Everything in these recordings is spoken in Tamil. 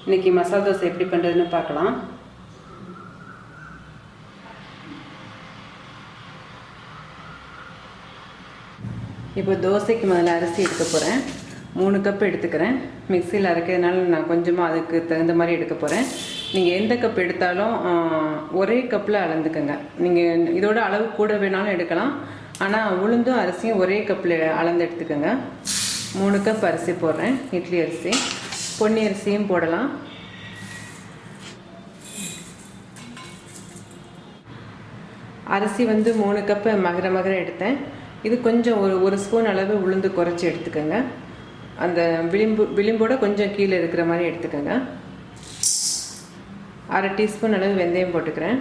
இன்றைக்கி மசாலா தோசை எப்படி பண்ணுறதுன்னு பார்க்கலாம். இப்போ தோசைக்கு முதல்ல அரிசி எடுக்க போகிறேன். 3 கப் எடுத்துக்கிறேன். மிக்சியில் அரைக்கிறதுனால நான் கொஞ்சமாக அதுக்கு தகுந்த மாதிரி எடுக்க போகிறேன். நீங்கள் எந்த கப் எடுத்தாலும் ஒரே கப்பில் அளந்துக்கோங்க. நீங்கள் இதோட அளவு கூட வேணாலும் எடுக்கலாம். ஆனால் உளுந்தும் அரிசியும் ஒரே கப்பில் அளந்து எடுத்துக்கோங்க. 3 கப் அரிசி போடுறேன். இட்லி அரிசி, பொன்னி அரிசியும் போடலாம். அரிசி வந்து 3 கப்பு மகர எடுத்தேன். இது கொஞ்சம் ஒரு ஸ்பூன் அளவு உளுந்து குறைச்சி எடுத்துக்கோங்க. அந்த விளிம்போட கொஞ்சம் கீழே இருக்கிற மாதிரி எடுத்துக்கோங்க. 1/2 டீஸ்பூன் அளவு வெந்தயம் போட்டுக்கிறேன்.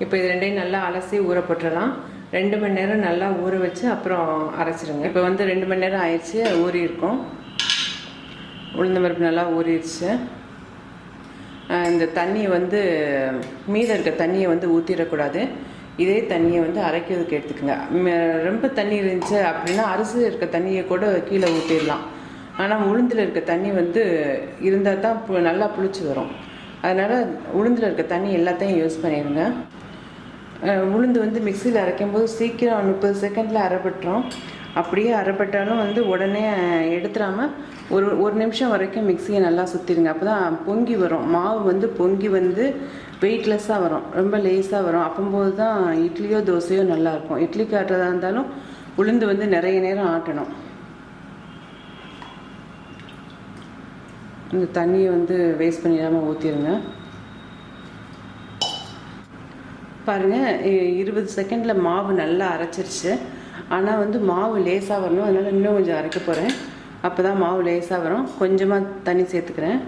இப்போ இது ரெண்டையும் நல்லா அலசி ஊற போட்டுடலாம். 2 மணி நேரம் நல்லா ஊற வச்சு அப்புறம் அரைச்சிடுங்க. இப்போ வந்து 2 மணி நேரம் ஆயிடுச்சு, ஊறி இருக்கும். உளுந்த பருப்பு நல்லா ஊறிடுச்சு. இந்த தண்ணியை வந்து மீதம் இருக்க தண்ணியை வந்து ஊற்றிடக்கூடாது. இதே தண்ணியை வந்து அரைக்கிறதுக்கு எடுத்துக்கோங்க. ரொம்ப தண்ணி இருந்துச்சு அப்படின்னா அரிசி இருக்க தண்ணியை கூட கீழே ஊற்றிடலாம். ஆனால் உளுந்தில் இருக்க தண்ணி வந்து இருந்தால் தான் நல்லா புளிச்சு வரும். அதனால் உளுந்தில் இருக்க தண்ணி எல்லாத்தையும் யூஸ் பண்ணிடுங்க. உளுந்து வந்து மிக்சியில் அரைக்கும்போது சீக்கிரம் 30 செகண்டில் அரைப்பட்டுரும். அப்படியே அரைப்பட்டாலும் வந்து உடனே எடுத்துடாமல் ஒரு நிமிஷம் வரைக்கும் மிக்சியை நல்லா சுற்றிடுங்க. அப்போ தான் பொங்கி வரும். மாவு வந்து பொங்கி வந்து வெயிட்லெஸ்ஸாக வரும், ரொம்ப லேஸாக வரும். அப்போது தான் இட்லியோ தோசையோ நல்லாயிருக்கும். இட்லிக்கு ஆட்டுறதா இருந்தாலும் உளுந்து வந்து நிறைய நேரம் ஆட்டணும். இந்த தண்ணியை வந்து வேஸ்ட் பண்ணிடாமல் ஊற்றிடுங்க. பாருங்கள், 20 செகண்டில் மாவு நல்லா அரைச்சிருச்சு. ஆனால் வந்து மாவு லேசாக வரணும். அதனால் இன்னும் கொஞ்சம் அரைக்க போகிறேன். அப்போ தான் மாவு லேசாக வரும். கொஞ்சமாக தண்ணி சேர்த்துக்கிறேன்.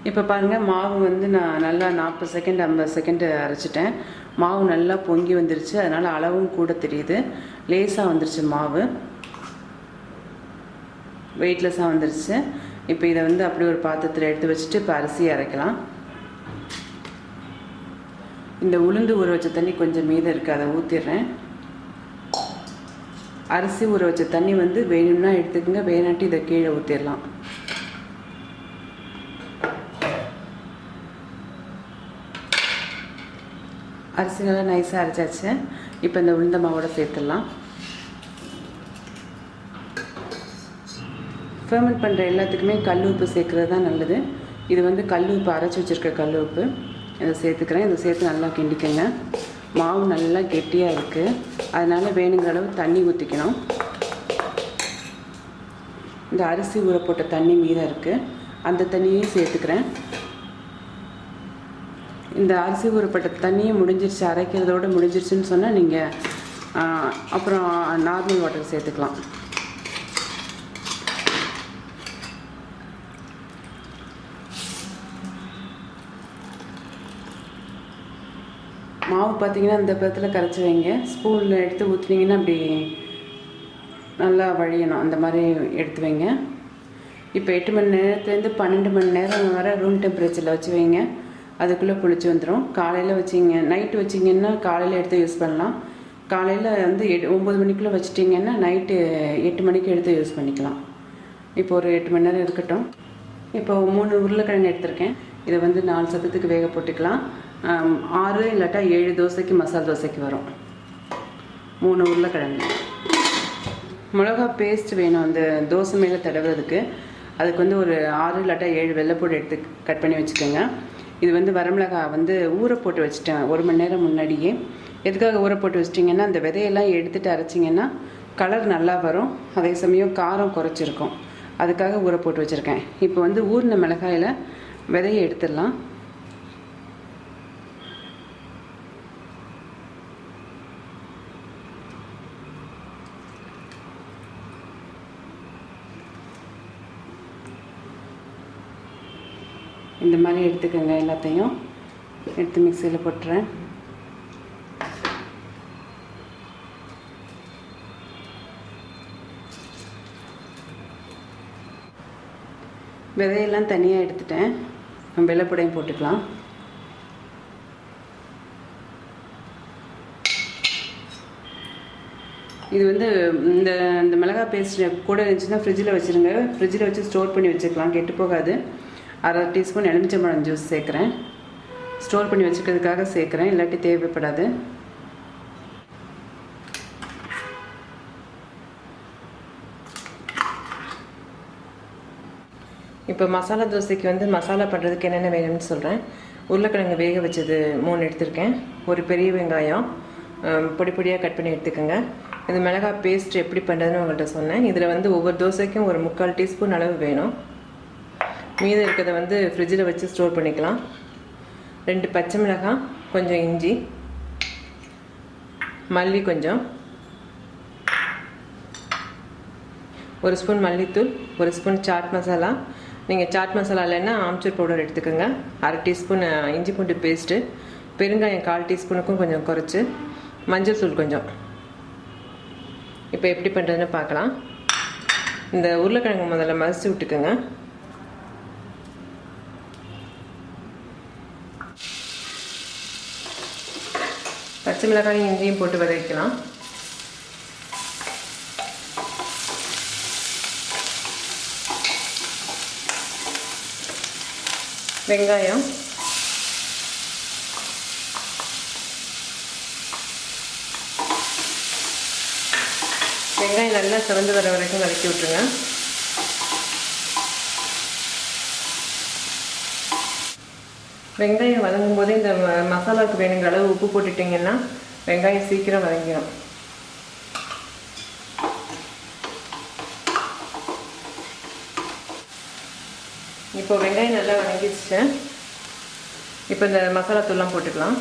இப்போ பாருங்கள், மாவு வந்து நான் நல்லா 40 செகண்ட் 50 செகண்டு அரைச்சிட்டேன். மாவு நல்லா பொங்கி வந்துருச்சு. அதனால் அளவும் கூட தெரியுது. லேசாக வந்துருச்சு மாவு, வெயிட்லெஸ்ஸாக வந்துருச்சு. இப்போ இதை வந்து அப்படி ஒரு பாத்திரத்தில் எடுத்து வச்சுட்டு இப்போ அரிசி அரைக்கலாம். இந்த உளுந்து ஊற வச்ச தண்ணி கொஞ்சம் மீதம் இருக்குது, அதை ஊற்றிடுறேன். அரிசி ஊற வச்ச தண்ணி வந்து வேணும்னா எடுத்துக்கோங்க, வேணாட்டி இதை கீழே ஊற்றிடலாம். அரிசி நல்லா நைஸாக அரைச்சாச்சு. இப்போ இந்த உளுந்த மாவோட சேர்த்துடலாம். ஃபெர்மெண்ட் பண்ணுற எல்லாத்துக்குமே கல் உப்பு சேர்க்குறது தான் நல்லது. இது வந்து கல் உப்பு, அரைச்சி வச்சுருக்க கல் உப்பு, இதை சேர்த்துக்கிறேன். இதை சேர்த்து நல்லா கிண்டிக்கங்க. மாவு நல்லா கெட்டியாக இருக்குது, அதனால் வேணுங்கிற அளவு தண்ணி ஊற்றிக்கணும். இந்த அரிசி ஊற போட்ட தண்ணி மீதம் இருக்குது, அந்த தண்ணியையும் சேர்த்துக்கிறேன். இந்த அரிசி ஊறப்பட்ட தண்ணியும் முடிஞ்சிருச்சு, அரைக்கிறதோடு முடிஞ்சிருச்சுன்னு சொன்னால் நீங்கள் அப்புறம் நார்மல் வாட்டர் சேர்த்துக்கலாம். மாவு பார்த்திங்கன்னா இந்த பதத்தில் கரைச்சி வைங்க. ஸ்பூனில் எடுத்து ஊற்றுனீங்கன்னா அப்படி நல்லா வழியணும், அந்த மாதிரி எடுத்து வைங்க. இப்போ 8 மணி நேரத்துலேருந்து 12 மணி நேரம் வரை ரூம் டெம்பரேச்சரில் வச்சு வைங்க. அதுக்குள்ளே புளிச்சு வந்துடும். காலையில் வச்சிங்க, நைட்டு வச்சிங்கன்னா காலையில் எடுத்து யூஸ் பண்ணலாம். காலையில் வந்து 9 மணிக்குள்ளே வச்சிட்டிங்கன்னா நைட்டு 8 மணிக்கு எடுத்து யூஸ் பண்ணிக்கலாம். இப்போ ஒரு 8 மணி நேரம் இருக்கட்டும். இப்போ 3 உருளைக்கிழங்கு எடுத்திருக்கேன். இதை வந்து 4 சதத்துக்கு வேக போட்டுக்கலாம். 6 இல்லாட்டா 7 தோசைக்கு மசாலா தோசைக்கு வரும். 3 உருளைக்கிழங்கு. மிளகா பேஸ்ட் வேணும் அந்த தோசை மேலே தடவுறதுக்கு. அதுக்கு வந்து ஒரு 6 இல்லாட்டா 7 வெள்ளைப்பூடு எடுத்து கட் பண்ணி வச்சுக்கோங்க. இது வந்து வரமிளகா வந்து ஊற போட்டு வச்சுட்டேன் 1 மணி நேரம் முன்னாடியே. எதுக்காக ஊற போட்டு வச்சிட்டிங்கன்னா அந்த விதையெல்லாம் எடுத்துகிட்டு அரைச்சிங்கன்னா கலர் நல்லா வரும், அதே சமயம் காரம் குறைச்சிருக்கும். அதுக்காக ஊற போட்டு வச்சுருக்கேன். இப்போ வந்து ஊறின மிளகாயில் விதையை எடுத்துடலாம். இந்த மாதிரி எடுத்துக்கோங்க. எல்லாத்தையும் எடுத்து மிக்சியில் போட்டுறேன். விதையெல்லாம் தனியாக எடுத்துட்டேன். வெள்ளைப்பூடையும் போட்டுக்கலாம். இது வந்து இந்த இந்த மிளகாய் பேஸ்ட் கூட இருந்துச்சுன்னா ஃப்ரிட்ஜில் வச்சுருங்க. ஃப்ரிட்ஜில் வச்சு ஸ்டோர் பண்ணி வச்சுக்கலாம், கெட்டு போகாது. 1/2 டீஸ்பூன் எலுமிச்சம்பழம் ஜூஸ் சேர்க்குறேன். ஸ்டோர் பண்ணி வச்சுக்கிறதுக்காக சேர்க்குறேன், இல்லாட்டி தேவைப்படாது. இப்போ மசாலா தோசைக்கு வந்து மசாலா பண்ணுறதுக்கு என்னென்ன வேணும்னு சொல்கிறேன். உருளைக்கிழங்கு வேக வச்சது 3 எடுத்திருக்கேன். ஒரு பெரிய வெங்காயம் பொடி பொடியாக கட் பண்ணி எடுத்துக்கோங்க. இது மிளகாய் பேஸ்ட் எப்படி பண்ணுறதுன்னு உங்கள்கிட்ட சொன்னேன். இதில் வந்து ஒவ்வொரு தோசைக்கும் ஒரு 3/4 டீஸ்பூன் அளவு வேணும். மீதம் இருக்கிறத வந்து ஃப்ரிட்ஜில் வச்சு ஸ்டோர் பண்ணிக்கலாம். 2 பச்சை மிளகாய், கொஞ்சம் இஞ்சி, மல்லி கொஞ்சம், 1 ஸ்பூன் மல்லித்தூள், 1 ஸ்பூன் சாட் மசாலா. நீங்கள் சாட் மசாலா இல்லைன்னா ஆம்ச்சூர் பவுடர் எடுத்துக்கோங்க. 1/2 டீஸ்பூன் இஞ்சி பூண்டு பேஸ்ட்டு, பெருங்காயம் 1/4 டீஸ்பூனுக்கும் கொஞ்சம் குறைச்சி, மஞ்சள் தூள் கொஞ்சம். இப்போ எப்படி பண்ணுறதுன்னு பார்க்கலாம். இந்த உருளைக்கிழங்கு முதல்ல மசிச்சு விட்டுக்குங்க. பச்சை மிளகாயும் இஞ்சியும் போட்டு வதக்கலாம். வெங்காயம், வெங்காயம் நல்லா சிவந்து வர வரைக்கும் வதக்கி விட்டுருங்க. வெங்காயம் வதங்கும் போது இந்த மசாலாவுக்கு வேணுங்கிற அளவு உப்பு போட்டுட்டிங்கன்னா வெங்காயம் சீக்கிரம் வதங்கிடும். இப்போ வெங்காயம் நல்லா வதங்கிடுச்சு. இப்போ இந்த மசாலா தூள்லாம் போட்டுக்கலாம்.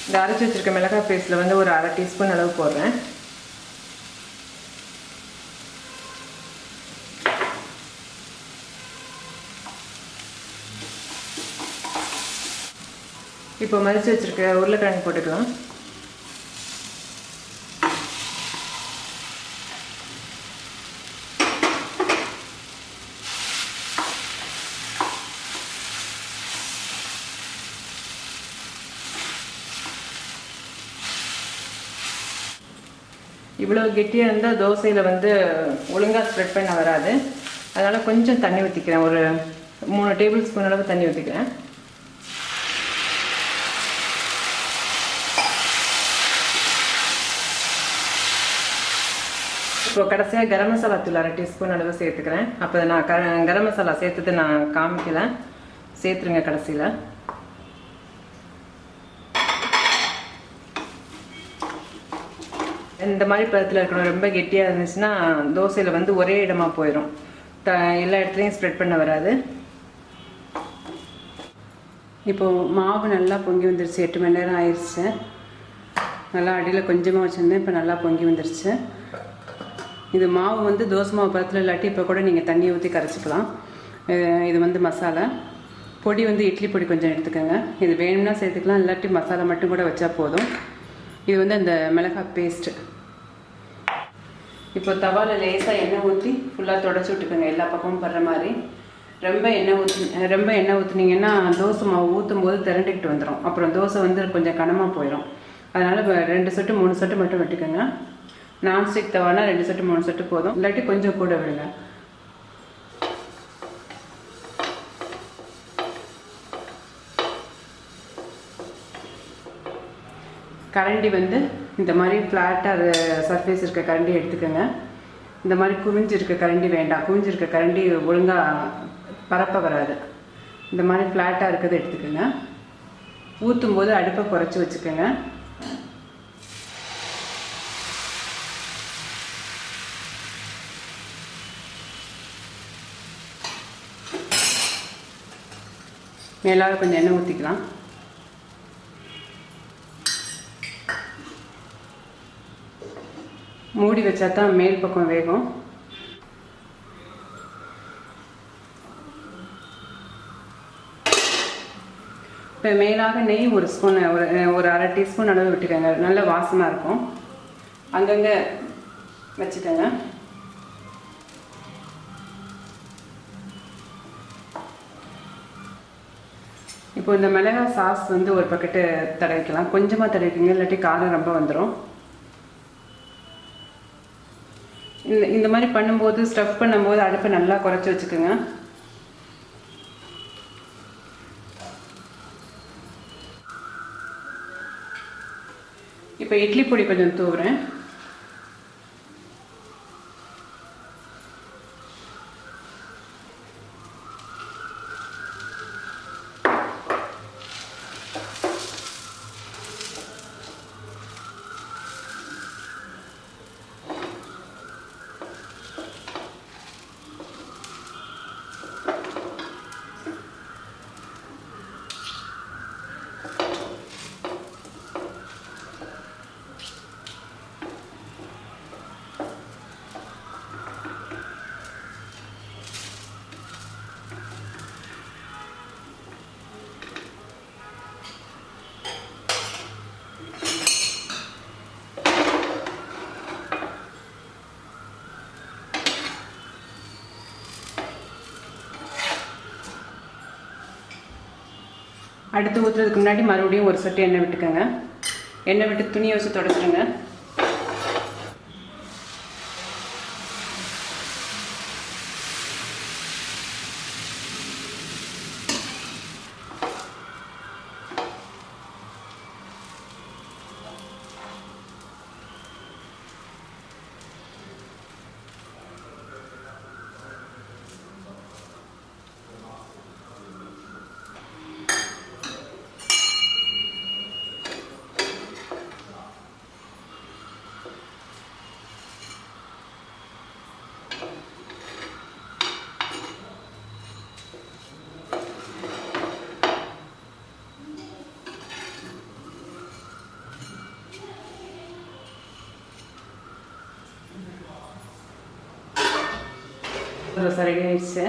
இந்த அரைச்சி வச்சுருக்க மிளகாய் பேஸ்ட்டில் வந்து ஒரு 1/2 டீஸ்பூன் அளவு போடுறேன். இப்போ மரிச்சு வச்சுருக்க உருளைக்கிழங்கு போட்டுக்கலாம். இவ்வளோ கெட்டியாக இருந்தால் தோசையில் வந்து ஒழுங்காக ஸ்ப்ரெட் பண்ண வராது. அதனால் கொஞ்சம் தண்ணி ஊற்றிக்கிறேன். ஒரு 3 டேபிள் ஸ்பூன் அளவு தண்ணி ஊற்றிக்கிறேன். இப்போ கடைசியாக கரம் மசாலா தூள் 1/2 டீஸ்பூன் அளவு சேர்த்துக்கிறேன். அப்போ நான் கரம் மசாலா சேர்த்துட்டு நான் காமிக்கல, சேர்த்துருங்க கடைசியில். இந்த மாதிரி பதத்தில் இருக்கணும். ரொம்ப கெட்டியாக இருந்துச்சுன்னா தோசையில் வந்து ஒரே இடமா போயிடும், எல்லா இடத்துலையும் ஸ்ப்ரெட் பண்ண வராது. இப்போது மாவு நல்லா பொங்கி வந்துருச்சு. 8 மணி நேரம் ஆயிடுச்சு. நல்லா அடியில் கொஞ்சமாக வச்சுருந்தேன், இப்போ நல்லா பொங்கி வந்துருச்சு. இது மாவு வந்து தோசை மாவு பதத்தில் இல்லாட்டி இப்போ கூட நீங்கள் தண்ணி ஊற்றி கரைச்சிக்கலாம். இது வந்து மசாலா பொடி வந்து இட்லி பொடி கொஞ்சம் எடுத்துக்கோங்க. இது வேணும்னா சேர்த்துக்கலாம், இல்லாட்டி மசாலா மட்டும் கூட வச்சா போதும். இது வந்து அந்த மிளகாய் பேஸ்ட்டு. இப்போ தவாவில் லேசாக எண்ணெய் ஊற்றி ஃபுல்லாக தொடச்சி விட்டுக்கோங்க, எல்லா பக்கமும் படுற மாதிரி. ரொம்ப எண்ணெய் ஊற்றுனீங்கன்னா தோசை மாவு ஊற்றும் போது திரண்டுக்கிட்டு வந்துடும். அப்புறம் தோசை வந்து கொஞ்சம் கனமாக போயிடும். அதனால் 2 சொட்டு 3 சொட்டு மட்டும் விட்டுக்கோங்க. நான்ஸ்டிக் தவானா 2 சொட்டு 3 சொட்டு போதும், இல்லாட்டி கொஞ்சம் கூட விடுங்க. கரண்டி வந்து இந்த மாதிரி ஃப்ளாட்டாக சர்ஃபேஸ் இருக்க கரண்டி எடுத்துக்கோங்க. இந்த மாதிரி குவிஞ்சிருக்க கரண்டி வேண்டாம். குவிஞ்சிருக்க கரண்டி ஒழுங்காக பரப்ப வராது. இந்த மாதிரி ஃப்ளாட்டாக இருக்கிறத எடுத்துக்கோங்க. ஊற்றும் போது அடுப்பை குறைச்சி வச்சுக்கோங்க. மேலாக கொஞ்சம் எண்ணெய் ஊற்றிக்கலாம். மூடி வச்சா தான் மேல் பக்கம் வேகும். இப்போ மேலாக நெய் 1 ஸ்பூன், ஒரு 1/2 டீஸ்பூன் அளவு விட்டுக்கோங்க. நல்ல வாசமாக இருக்கும். அங்கங்கே வச்சுக்கோங்க. இப்போ இந்த மிளகாய் சாஸ் வந்து ஒரு பக்கெட்டு தடவிக்கலாம். கொஞ்சமாக தடவிக்கங்க, இல்லாட்டி காரம் ரொம்ப வந்துடும். இந்த மாதிரி பண்ணும்போது ஸ்டஃப் பண்ணும்போது அடுப்பை நல்லா குறைச்சி வச்சுக்கோங்க. இப்போ இட்லி பொடி கொஞ்சம் தூவுறேன். அடுத்து ஊற்றுறதுக்கு முன்னாடி மறுபடியும் ஒரு சொட்டு எண்ணெய் விட்டுக்கோங்க. எண்ணெய் விட்டு துணியை வச்சு தொடச்சிடுங்க. ரெடி ஆயிடுச்சு.